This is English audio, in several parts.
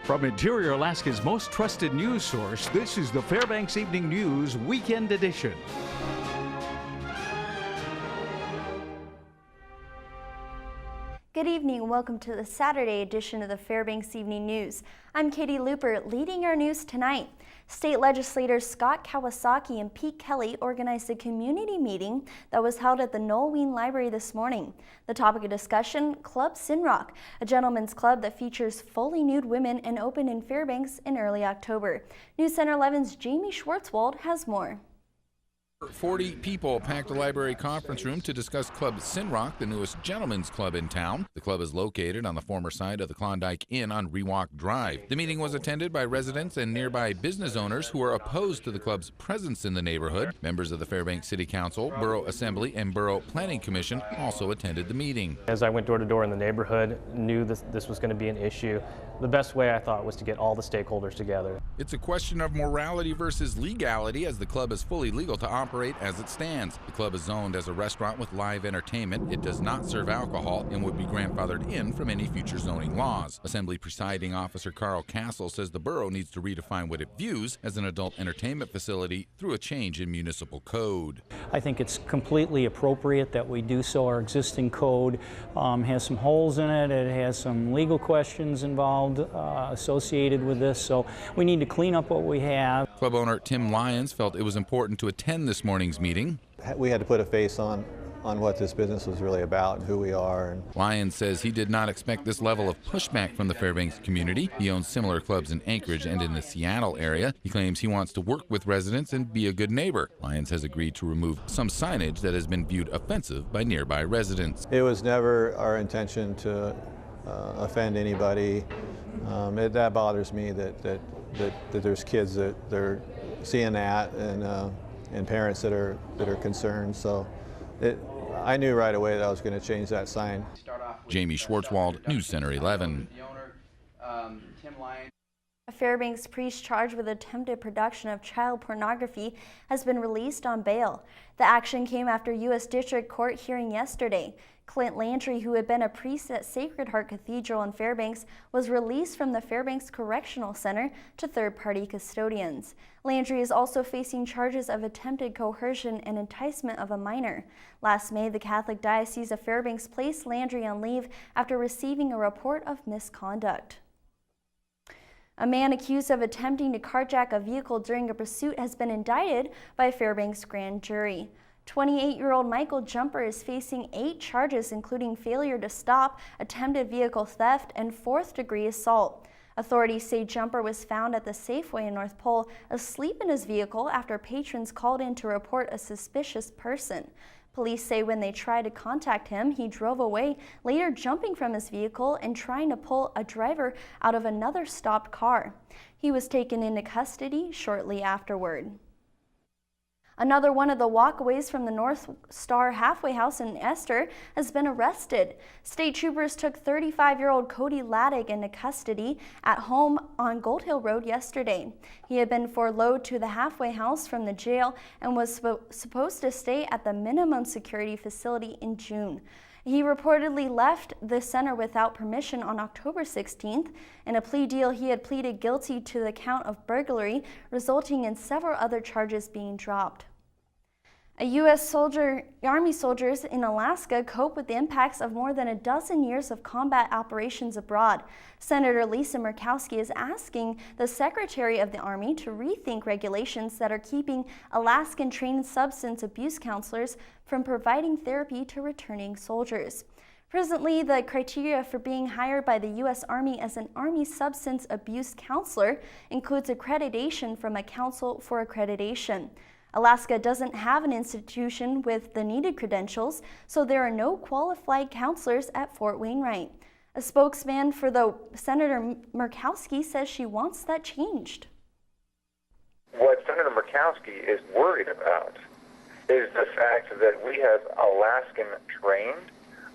From Interior Alaska's most trusted news source, this is the Fbx Evening News Weekend Edition. Good evening and welcome to the Saturday edition of the Fbx Evening News. I'm Katie Looper, leading our news tonight. State legislators Scott Kawasaki and Pete Kelly organized a community meeting that was held at the Noel Wien Library this morning. The topic of discussion, Club Sinrock, a gentleman's club that features fully nude women and opened in Fairbanks in early October. News Center 11's Jamie Schwartzwald has more. 40 people packed the library conference room to discuss Club Sinrock, the newest gentlemen's club in town. The club is located on the former site of the Klondike Inn on Rewalk Drive. The meeting was attended by residents and nearby business owners who are opposed to the club's presence in the neighborhood. Members of the Fairbanks City Council, Borough Assembly, and Borough Planning Commission also attended the meeting. As I went door to door in the neighborhood, knew this was going to be an issue. The best way, I thought, was to get all the stakeholders together. It's a question of morality versus legality, as the club is fully legal to operate as it stands. The club is zoned as a restaurant with live entertainment. It does not serve alcohol and would be grandfathered in from any future zoning laws. Assembly Presiding Officer Carl Castle says the borough needs to redefine what it views as an adult entertainment facility through a change in municipal code. I think it's completely appropriate that we do so. Our existing code has some holes in it. It has some legal questions involved associated with this, so we need to clean up what we have. Club owner Tim Lyons felt it was important to attend this morning's meeting. We had to put a face on what this business was really about and who we are. Lyons says he did not expect this level of pushback from the Fairbanks community. He owns similar clubs in Anchorage and in the Seattle area. He claims he wants to work with residents and be a good neighbor. Lyons has agreed to remove some signage that has been viewed offensive by nearby residents. It was never our intention to offend anybody. That bothers me that there's kids that they're seeing that and parents that are concerned. So I knew right away that I was going to change that sign. Jamie Schwartzwald, News Center 11. A Fairbanks priest charged with attempted production of child pornography has been released on bail. The action came after U.S. District Court hearing yesterday. Clint Landry, who had been a priest at Sacred Heart Cathedral in Fairbanks, was released from the Fairbanks Correctional Center to third-party custodians. Landry is also facing charges of attempted coercion and enticement of a minor. Last May, the Catholic Diocese of Fairbanks placed Landry on leave after receiving a report of misconduct. A man accused of attempting to carjack a vehicle during a pursuit has been indicted by a Fairbanks grand jury. 28-year-old Michael Jumper is facing 8 charges, including failure to stop, attempted vehicle theft, and 4th-degree assault. Authorities say Jumper was found at the Safeway in North Pole asleep in his vehicle after patrons called in to report a suspicious person. Police say when they tried to contact him, he drove away, later jumping from his vehicle and trying to pull a driver out of another stopped car. He was taken into custody shortly afterward. Another one of the walkaways from the North Star halfway house in Esther has been arrested. State troopers took 35-year-old Cody Laddick into custody at home on Gold Hill Road yesterday. He had been furloughed to the halfway house from the jail and was supposed to stay at the minimum security facility in June. He reportedly left the center without permission on October 16th. In a plea deal, he had pleaded guilty to the count of burglary, resulting in several other charges being dropped. A U.S. Army soldiers in Alaska cope with the impacts of more than a dozen years of combat operations abroad. Senator Lisa Murkowski is asking the Secretary of the Army to rethink regulations that are keeping Alaskan-trained substance abuse counselors from providing therapy to returning soldiers. Presently, the criteria for being hired by the U.S. Army as an Army substance abuse counselor includes accreditation from a Council for Accreditation. Alaska doesn't have an institution with the needed credentials, so there are no qualified counselors at Fort Wainwright. A spokesman for the Senator Murkowski says she wants that changed. What Senator Murkowski is worried about is the fact that we have Alaskan-trained,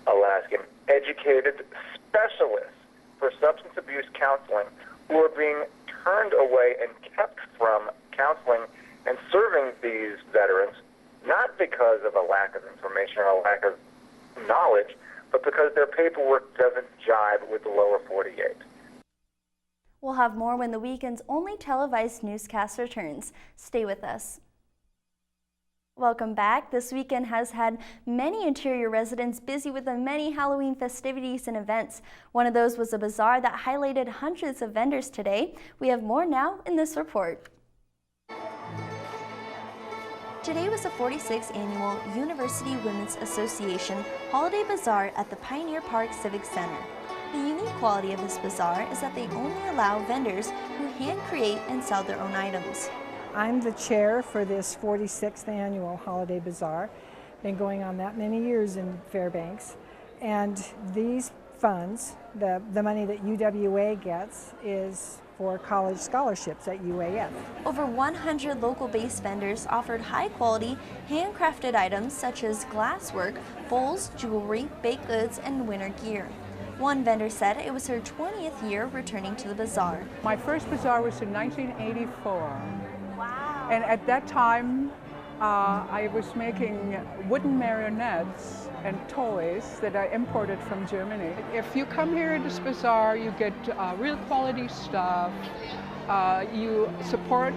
Alaskan-educated specialists for substance abuse counseling who are being turned away and kept from counseling and serving these veterans, not because of a lack of information or a lack of knowledge, but because their paperwork doesn't jibe with the lower 48. We'll have more when the weekend's only televised newscast returns. Stay with us. Welcome back. This weekend has had many interior residents busy with the many Halloween festivities and events. One of those was a bazaar that highlighted hundreds of vendors today. We have more now in this report. Today was the 46th Annual University Women's Association Holiday Bazaar at the Pioneer Park Civic Center. The unique quality of this bazaar is that they only allow vendors who hand create and sell their own items. I'm the chair for this 46th Annual Holiday Bazaar. Been going on that many years in Fairbanks. And these funds, the money that UWA gets, is for college scholarships at UAF. Over 100 local-based vendors offered high-quality, handcrafted items such as glasswork, bowls, jewelry, baked goods, and winter gear. One vendor said it was her 20th year returning to the bazaar. My first bazaar was in 1984. Wow. And at that time, I was making wooden marionettes and toys that I imported from Germany. If you come here at this bazaar, you get real quality stuff. You support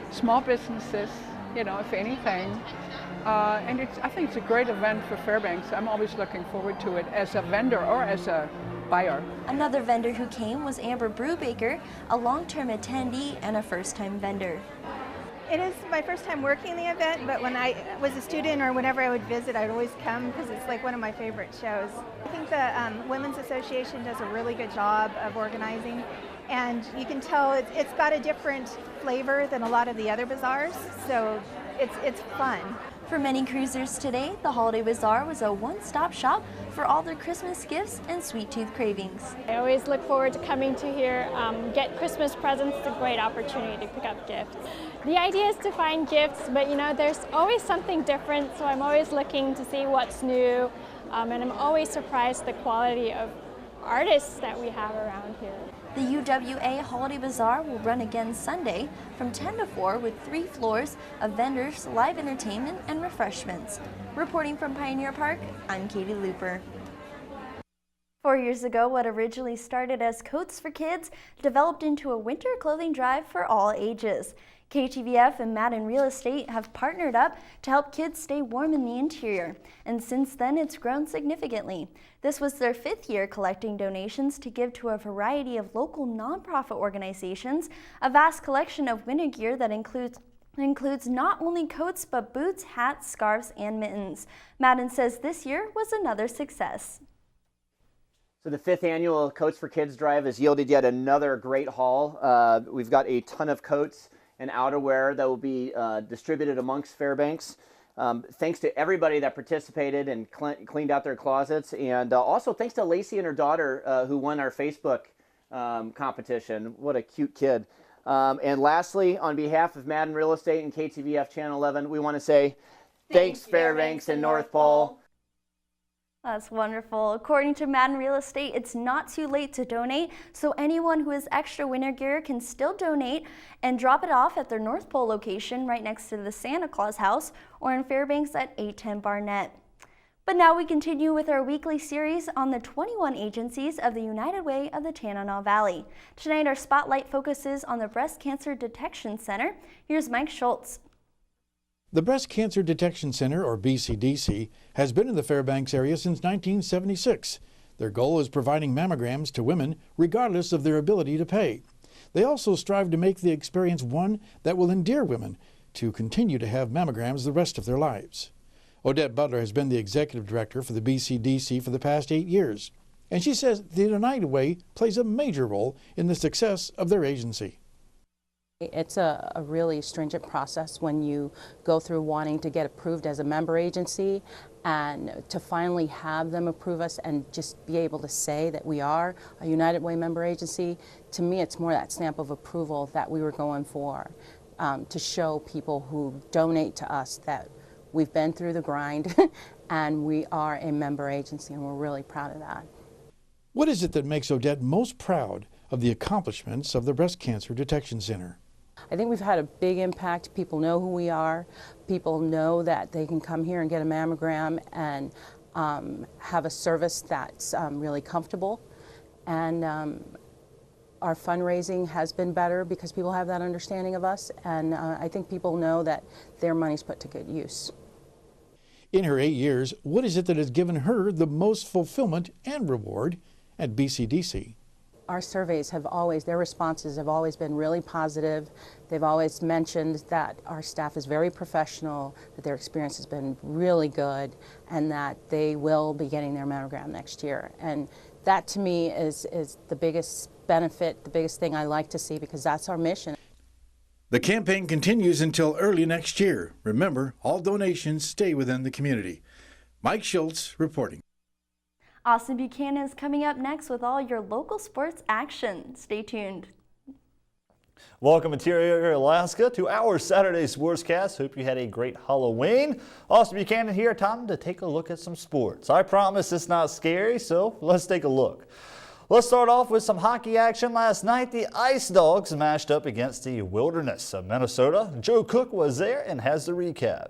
small businesses, you know, if anything. And I think it's a great event for Fairbanks. I'm always looking forward to it as a vendor or as a buyer. Another vendor who came was Amber Brubaker, a long-term attendee and a first-time vendor. It is my first time working the event, but when I was a student or whenever I would visit, I'd always come because it's like one of my favorite shows. I think the Women's Association does a really good job of organizing, and you can tell it's got a different flavor than a lot of the other bazaars, so it's fun. For many cruisers today, the Holiday Bazaar was a one-stop shop for all their Christmas gifts and sweet tooth cravings. I always look forward to coming to here, get Christmas presents. It's a great opportunity to pick up gifts. The idea is to find gifts, but you know, there's always something different, so I'm always looking to see what's new, and I'm always surprised the quality of artists that we have around here. The UWA Holiday Bazaar will run again Sunday from 10 to 4 with 3 floors of vendors, live entertainment, and refreshments. Reporting from Pioneer Park, I'm Katie Looper. 4 years ago, what originally started as Coats for Kids developed into a winter clothing drive for all ages. KTVF and Madden Real Estate have partnered up to help kids stay warm in the interior, and since then it's grown significantly. This was their 5th year collecting donations to give to a variety of local nonprofit organizations, a vast collection of winter gear that includes not only coats but boots, hats, scarves, and mittens. Madden says this year was another success. So the 5th annual Coats for Kids drive has yielded yet another great haul. We've got a ton of coats and outerwear that will be distributed amongst Fairbanks. Thanks to everybody that participated and cleaned out their closets, and also thanks to Lacey and her daughter who won our Facebook competition. What a cute kid. And lastly, on behalf of Madden Real Estate and KTVF Channel 11, we want to say thanks Fairbanks and North Pole. That's wonderful. According to Madden Real Estate, it's not too late to donate, so anyone who has extra winter gear can still donate and drop it off at their North Pole location right next to the Santa Claus house or in Fairbanks at 810 Barnett. But now we continue with our weekly series on the 21 agencies of the United Way of the Tanana Valley. Tonight our spotlight focuses on the Breast Cancer Detection Center. Here's Mike Schultz. The Breast Cancer Detection Center, or BCDC, has been in the Fairbanks area since 1976. Their goal is providing mammograms to women regardless of their ability to pay. They also strive to make the experience one that will endear women to continue to have mammograms the rest of their lives. Odette Butler has been the executive director for the BCDC for the past 8 years, and she says the United Way plays a major role in the success of their agency. It's a really stringent process when you go through wanting to get approved as a member agency, and to finally have them approve us and just be able to say that we are a United Way member agency. To me, it's more that stamp of approval that we were going for, to show people who donate to us that we've been through the grind and we are a member agency, and we're really proud of that. What is it that makes Odette most proud of the accomplishments of the Breast Cancer Detection Center? I think we've had a big impact. People know who we are. People know that they can come here and get a mammogram and have a service that's really comfortable. And Our fundraising has been better because people have that understanding of us, and I think people know that their money's put to good use. In her 8 years, what is it that has given her the most fulfillment and reward at BCDC? Our surveys have always, their responses have always been really positive. They've always mentioned that our staff is very professional, that their experience has been really good, and that they will be getting their mammogram next year. And that to me is the biggest benefit, the biggest thing I like to see, because that's our mission. The campaign continues until early next year. Remember, all donations stay within the community. Mike Schultz reporting. Austin Buchanan is coming up next with all your local sports action. Stay tuned. Welcome, Interior Alaska, to our Saturday Sportscast. Hope you had a great Halloween. Austin Buchanan here. Time to take a look at some sports. I promise it's not scary, so let's take a look. Let's start off with some hockey action. Last night, the Ice Dogs matched up against the Wilderness of Minnesota. Joe Cook was there and has the recap.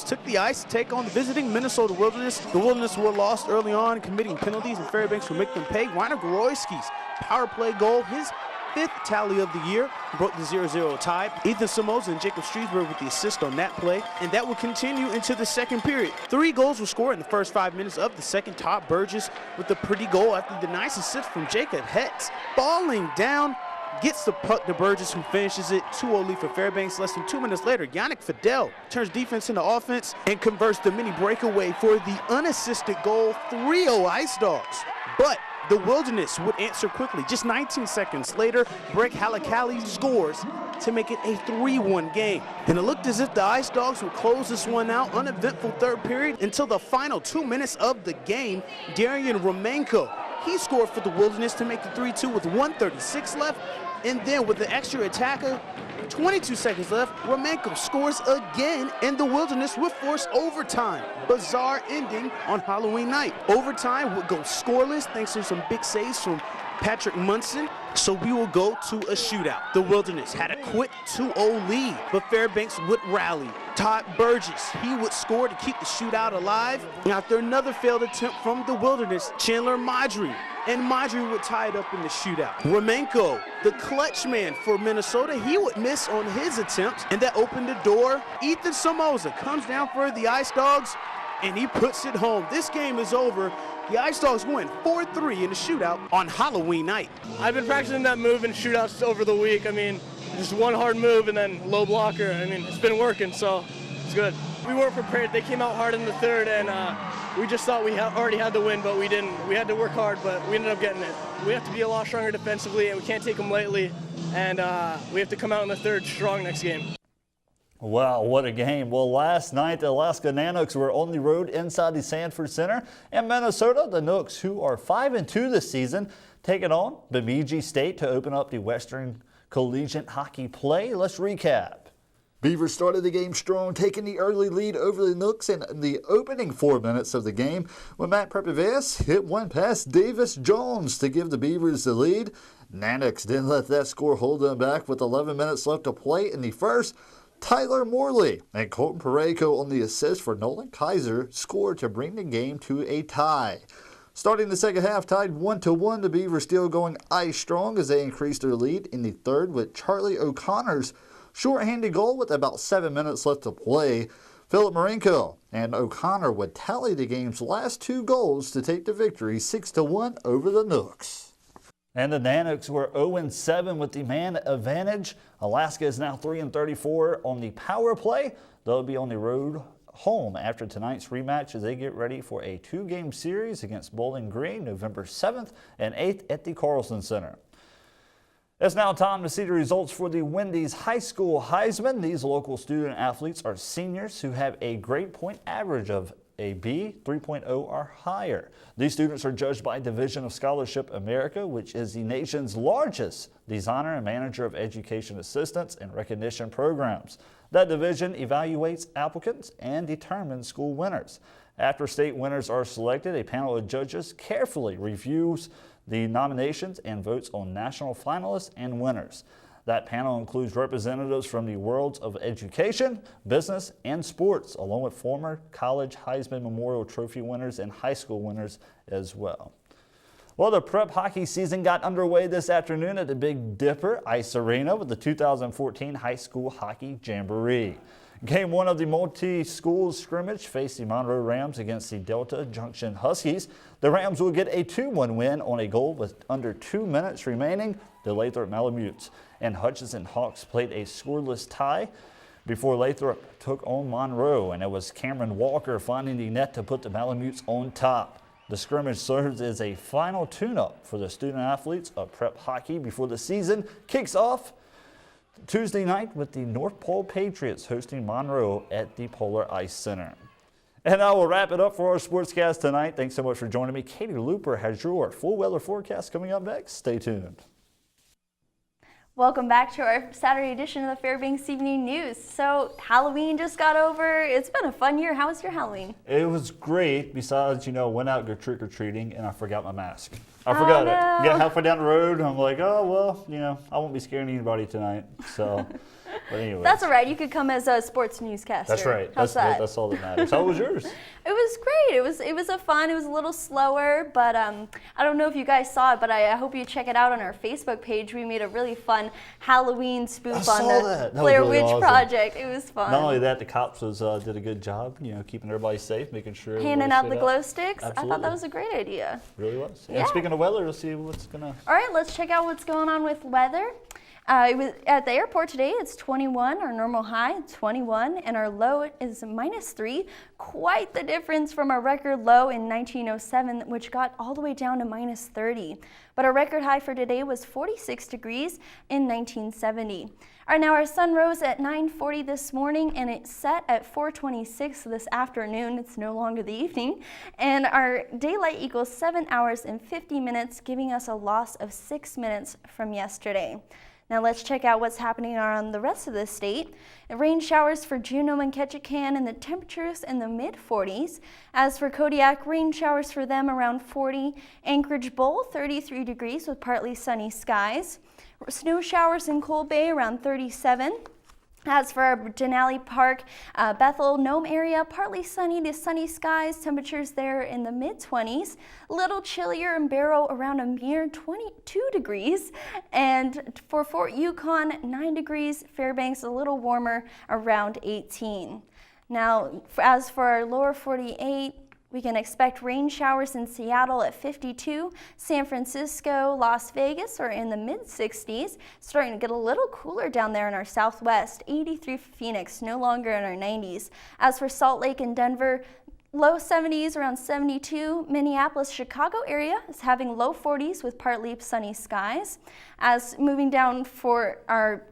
Took the ice to take on the visiting Minnesota Wilderness. The Wilderness were lost early on, committing penalties, and Fairbanks would make them pay. Rainer Goroyski's power play goal, his 5th tally of the year, broke the 0-0 tie. Ethan Samos and Jacob Streetsburg with the assist on that play, and that will continue into the second period. 3 goals were scored in the first 5 minutes of the second. Todd Burgess with the pretty goal after the nice assist from Jacob Hetz. Falling down, gets the puck to Burgess, who finishes it. 2-0 lead for Fairbanks. Less than 2 minutes later, Yannick Fidel turns defense into offense and converts the mini breakaway for the unassisted goal. 3-0 Ice Dogs. But the Wilderness would answer quickly. Just 19 seconds later, Breck Halakali scores to make it a 3-1 game. And it looked as if the Ice Dogs would close this one out. Uneventful third period until the final 2 minutes of the game. Darian Romanko, he scored for the Wilderness to make it 3-2 with 1:36 left. And then with the extra attacker, 22 seconds left, Romanko scores again, and the Wilderness would force overtime. Bizarre ending on Halloween night. Overtime would go scoreless thanks to some big saves from Patrick Munson, so we will go to a shootout. The Wilderness had a quick 2-0 lead, but Fairbanks would rally. Todd Burgess, he would score to keep the shootout alive. After another failed attempt from the Wilderness, Chandler Madry, and Madry would tie it up in the shootout. Romanko, the clutch man for Minnesota, he would miss on his attempt, and that opened the door. Ethan Somoza comes down for the Ice Dogs, and he puts it home. This game is over. The Ice Dogs win 4-3 in the shootout on Halloween night. I've been practicing that move in shootouts over the week. I mean, just one hard move and then low blocker. I mean, it's been working, so it's good. We weren't prepared. They came out hard in the third, and we just thought we already had the win, but we didn't. We had to work hard, but we ended up getting it. We have to be a lot stronger defensively, and we can't take them lightly, and we have to come out in the third strong next game. Wow, what a game. Well, last night, the Alaska Nanooks were on the road inside the Sanford Center. And Minnesota, the Nooks, who are 5-2 this season, taking on Bemidji State to open up the Western Collegiate Hockey play. Let's recap. Beavers started the game strong, taking the early lead over the Nooks in the opening 4 minutes of the game when Matt Prepeves hit one past Davis Jones to give the Beavers the lead. Nanooks didn't let that score hold them back with 11 minutes left to play in the first. Tyler Morley and Colton Pareko on the assist for Nolan Kaiser scored to bring the game to a tie. Starting the second half, tied 1-1, the Beavers still going ice strong as they increased their lead in the third with Charlie O'Connor's shorthanded goal with about 7 minutes left to play. Philip Marenko and O'Connor would tally the game's last 2 goals to take the victory 6-1 over the Nooks. And the Nanooks were 0-7 with the man advantage. Alaska is now 3-34 on the power play. They'll be on the road home after tonight's rematch as they get ready for a 2-game series against Bowling Green November 7th and 8th at the Carlson Center. It's now time to see the results for the Wendy's High School Heisman. These local student athletes are seniors who have a grade point average of a B 3.0 or higher. These students are judged by Division of Scholarship America, which is the nation's largest designer and manager of education assistance and recognition programs. That division evaluates applicants and determines school winners. After state winners are selected, a panel of judges carefully reviews the nominations and votes on national finalists and winners. That panel includes representatives from the worlds of education, business, and sports, along with former college Heisman Memorial Trophy winners and high school winners as well. Well, the prep hockey season got underway this afternoon at the Big Dipper Ice Arena with the 2014 High School Hockey Jamboree. Game 1 of the multi-school scrimmage faced the Monroe Rams against the Delta Junction Huskies. The Rams will get a 2-1 win on a goal with under 2 minutes remaining. The Lathrop Malamutes and Hutchinson Hawks played a scoreless tie before Lathrop took on Monroe, and it was Cameron Walker finding the net to put the Malamutes on top. The scrimmage serves as a final tune-up for the student athletes of prep hockey before the season kicks off Tuesday night with the North Pole Patriots hosting Monroe at the Polar Ice Center. And I will wrap it up for our Sportscast tonight. Thanks so much for joining me. Katie Looper has your full weather forecast coming up next. Stay tuned. Welcome back to our Saturday edition of the Fbx Evening News. So Halloween just got over. It's been a fun year. How was your Halloween? It was great. Besides, went out go trick-or-treating and I forgot my mask. I forgot it. Get halfway down the road and I'm like, oh, well, I won't be scaring anybody tonight. So, but anyway. That's all right. You could come as a sports newscaster. That's right. How's that? That's all that matters. How was yours? It was great. It was it was a little slower, but I don't know if you guys saw it, but I hope you check it out on our Facebook page. We made a really fun Halloween spoof on the Blair Witch Project. It was fun. Not only that, the cops did a good job, keeping everybody safe, making sure handing out the glow sticks. Absolutely. I thought that was a great idea. It really was. Yeah. And speaking of weather, let's see what's gonna. All right, let's check out what's going on with weather. It was at the airport today, it's 21, our normal high, 21, and our low is -3. Quite the difference from our record low in 1907, which got all the way down to -30. But our record high for today was 46 degrees in 1970. All right, now our sun rose at 9:40 this morning, and it set at 4:26 this afternoon. It's no longer the evening. And our daylight equals 7 hours and 50 minutes, giving us a loss of 6 minutes from yesterday. Now let's check out what's happening on the rest of the state. Rain showers for Juneau and Ketchikan, and the temperatures in the mid-40s. As for Kodiak, rain showers for them around 40. Anchorage Bowl, 33 degrees with partly sunny skies. Snow showers in Cold Bay around 37. As for our Denali Park, Bethel, Nome area, partly sunny to sunny skies, temperatures there in the mid-20s. A little chillier in Barrow, around a mere 22 degrees. And for Fort Yukon, 9 degrees. Fairbanks, a little warmer, around 18. Now, as for our lower 48, we can expect rain showers in Seattle at 52. San Francisco, Las Vegas are in the mid-60s. Starting to get a little cooler down there in our southwest. 83 for Phoenix, no longer in our 90s. As for Salt Lake and Denver, low 70s, around 72. Minneapolis, Chicago area is having low 40s with partly sunny skies. As moving down for our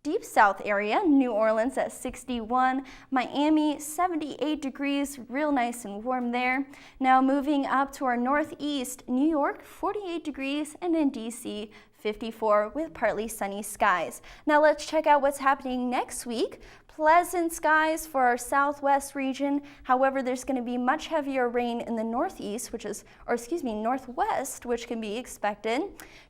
Deep South area, New Orleans at 61, Miami 78 degrees, real nice and warm there. Now moving up to our northeast, New York 48 degrees, and in DC 54 with partly sunny skies. Now let's check out what's happening next week. Pleasant skies for our southwest region. However, there's going to be much heavier rain in the northwest, which can be expected.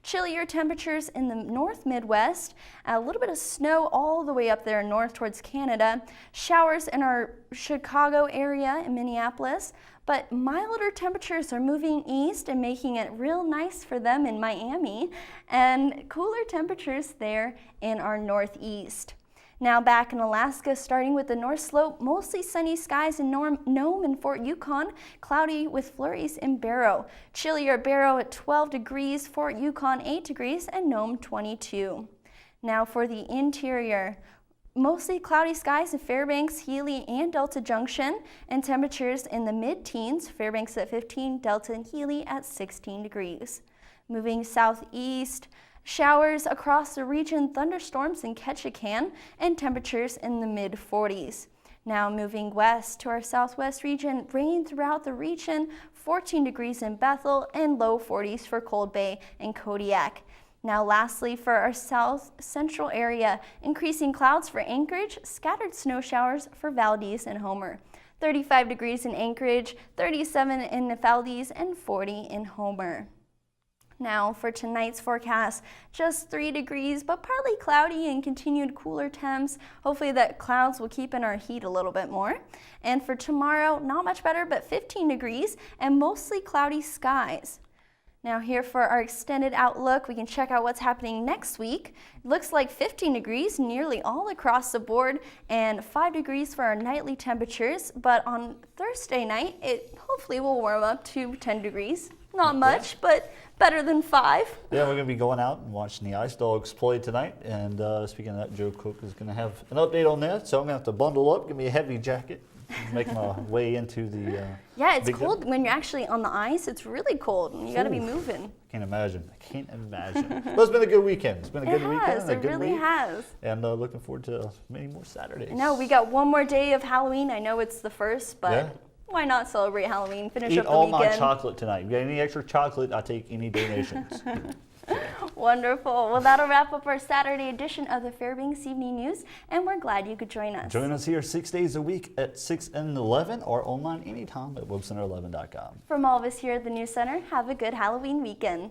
Chillier temperatures in the north Midwest. A little bit of snow all the way up there north towards Canada. Showers in our Chicago area and Minneapolis. But milder temperatures are moving east and making it real nice for them in Miami. And cooler temperatures there in our northeast. Now back in Alaska, starting with the North Slope, mostly sunny skies in Nome and Fort Yukon, cloudy with flurries in Barrow. Chillier at Barrow at 12 degrees, Fort Yukon 8 degrees, and Nome 22. Now for the interior, mostly cloudy skies in Fairbanks, Healy, and Delta Junction, and temperatures in the mid-teens, Fairbanks at 15, Delta and Healy at 16 degrees. Moving southeast, showers across the region, thunderstorms in Ketchikan, and temperatures in the mid-40s. Now moving west to our southwest region, rain throughout the region, 14 degrees in Bethel, and low 40s for Cold Bay and Kodiak. Now lastly, for our south central area, increasing clouds for Anchorage, scattered snow showers for Valdez and Homer. 35 degrees in Anchorage, 37 in Valdez, and 40 in Homer. Now for tonight's forecast, just 3 degrees, but partly cloudy and continued cooler temps. Hopefully that clouds will keep in our heat a little bit more. And for tomorrow, not much better, but 15 degrees and mostly cloudy skies. Now here for our extended outlook, we can check out what's happening next week. It looks like 15 degrees nearly all across the board and 5 degrees for our nightly temperatures. But on Thursday night, it hopefully will warm up to 10 degrees. Not much, but better than 5. Yeah, we're going to be going out and watching the Ice Dogs play tonight. And speaking of that, Joe Cook is going to have an update on that. So I'm going to have to bundle up, give me a heavy jacket, make my way into the yeah, it's big cold game. when you're actually on the ice. It's really cold, and you got to be moving. I can't imagine. Well, it's been a good weekend. It's been a good weekend and a good week. It really has. And looking forward to many more Saturdays. No, we got one more day of Halloween. I know it's the first, but why not celebrate Halloween? Finish up the all weekend. my chocolate tonight. If you got any extra chocolate, I'll take any donations. Wonderful. Well, that'll wrap up our Saturday edition of the Fairbanks Evening News, and we're glad you could join us. Join us here 6 days a week at 6 and 11 or online anytime at webcenter11.com. From all of us here at the News Center, have a good Halloween weekend.